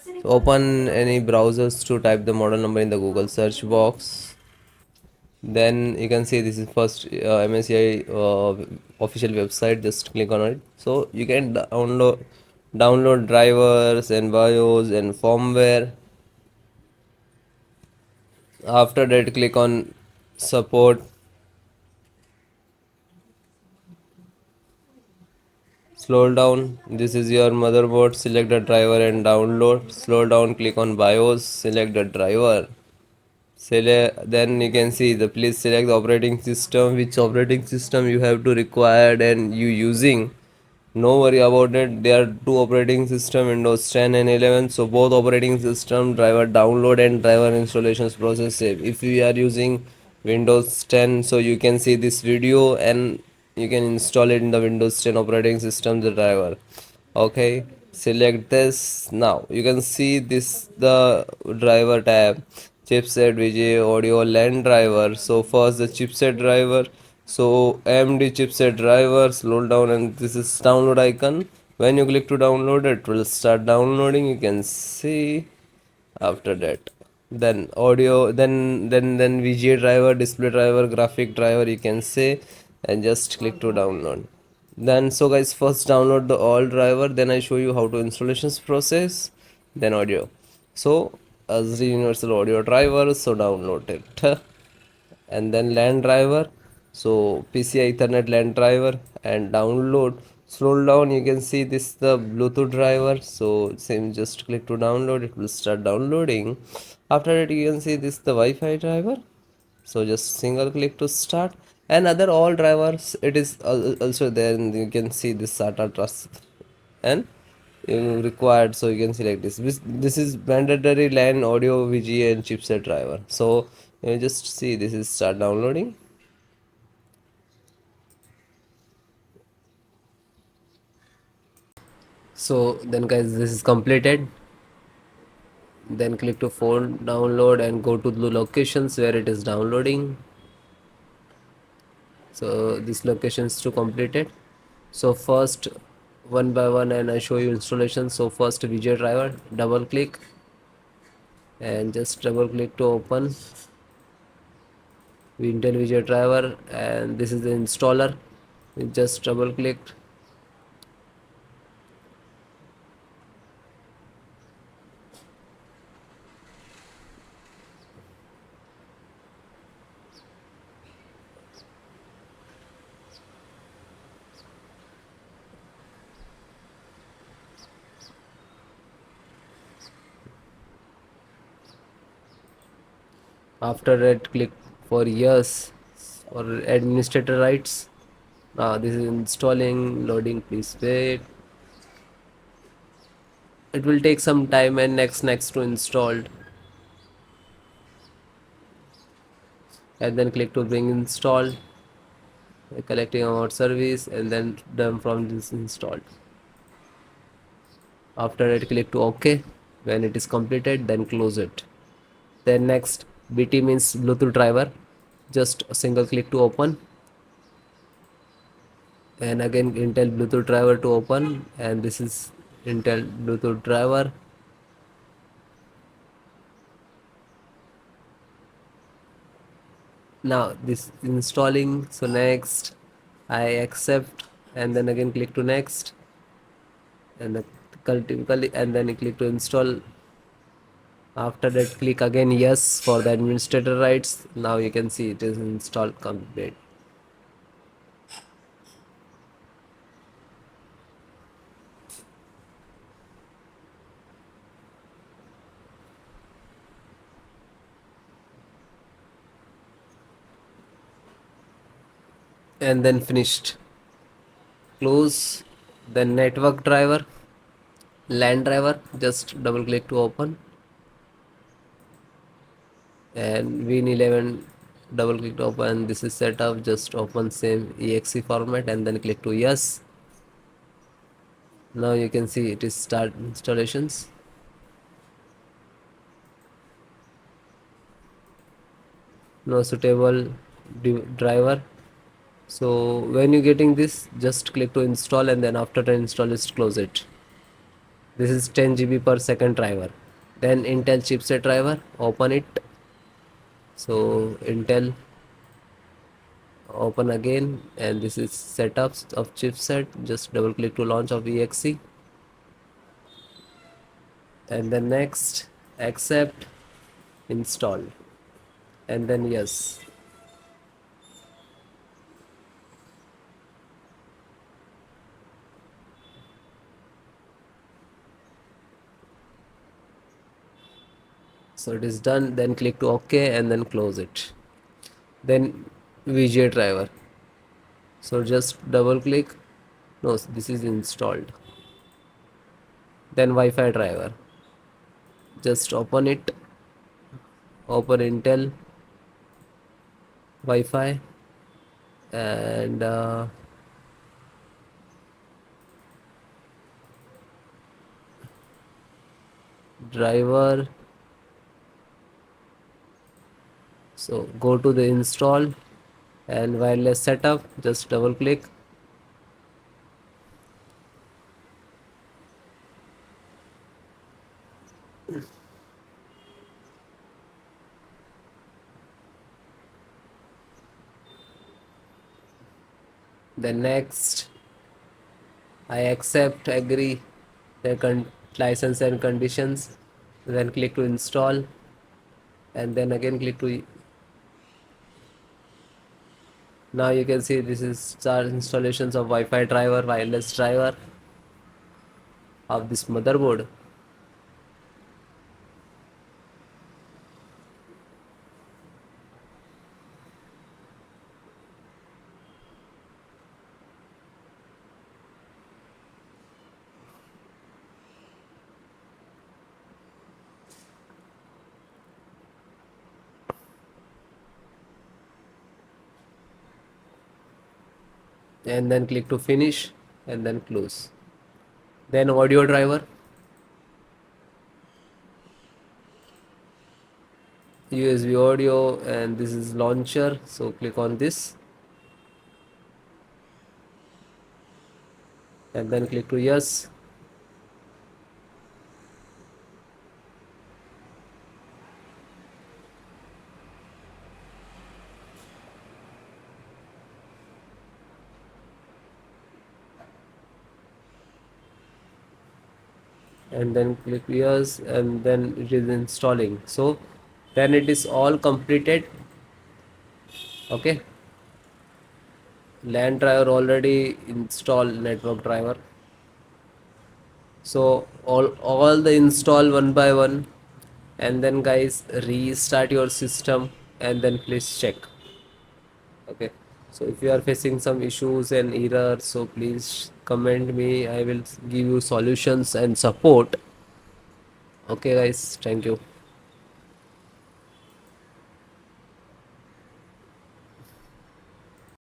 So open any browsers to type the model number in the Google search box. Then you can see this is first MSI official website. Just click on it. So you can download drivers and BIOS and firmware. After that, click on support. Slow down. This is your motherboard. Select the driver and download. Slow down. Click on BIOS. Select the driver. Select. Then you can see the please select the operating system. Which operating system you have to required and you using. No worry about it. There are two operating system, Windows 10 and 11. So both operating system driver download and driver installations process same. If you are using Windows 10, so you can see this video and you can install it in the Windows 10 operating system the driver. Okay, select this. Now you can see this the driver tab, chipset, VGA, audio, LAN driver. So first the chipset driver. So AMD chipset driver, slow down, and this is download icon. When you click to download, it will start downloading. You can see after that. Then audio, then VGA driver, display driver, graphic driver. You can say, and just click to download. Then so guys, first download the all driver. Then I show you how to installations process. Then audio. So as the universal audio driver, so download it. And then LAN driver, so PCI Ethernet LAN driver, and download. Scroll down, you can see this the Bluetooth driver. So same, just click to download, it will start downloading. After that you can see this the Wi-Fi driver. So just single click to start, and other all drivers it is also there, and you can see this SATA trust and required. So you can select this is mandatory LAN audio VGA and chipset driver. So you just see this is start downloading. So then guys, this is completed. Then click to phone download and go to the locations where it is downloading. So this location is to completed. So first one by one, and I show you installation. So first VGA driver, double click and just double click to open Intel VGA driver, and this is the installer. Just double click. After that, click for yes or administrator rights. Now this is installing, loading, please wait. It will take some time, and next to installed, and then click to bring installed, collecting amount service, and then done from this installed. After that, click to OK. When it is completed, then close it. Then next, BT means Bluetooth driver. Just a single click to open, and again Intel Bluetooth driver to open, and this is Intel Bluetooth driver. Now this installing. So next I accept, and then again click to next, and typically, and then click to install. After that, click again yes for the administrator rights. Now you can see it is installed complete. And then finished. Close. Then network driver, LAN driver, just double click to open, and Win11, double click to open. This is set up, just open same exe format, and then click to yes. Now you can see it is start installations. No suitable driver. So when you getting this, just click to install, and then after the install, just close it. This is 10 GB per second driver. Then Intel chipset driver, open it. So Intel, open again, and this is setups of chipset. Just double click to launch of exe, and then next, accept, install, and then yes. So it is done. Then click to OK and then close it. Then VGA driver. So just double click. No, this is installed. Then Wi-Fi driver. Just open it. Open Intel Wi-Fi, and driver. So go to the install and wireless setup. Just double click. Then next, I accept, agree the license and conditions. Then click to install, and then again click to. Now you can see this is our installations of Wi-Fi driver, wireless driver of this motherboard. And then click to finish and then close. Then audio driver, USB audio, and this is launcher. So click on this and then click to yes. And then click yes, and then it is installing. So then it is all completed. Okay, LAN driver already installed, network driver. So all the install one by one, and then guys restart your system and then please check. Okay, so if you are facing some issues and errors, so please comment me. I will give you solutions and support. Okay guys, thank you.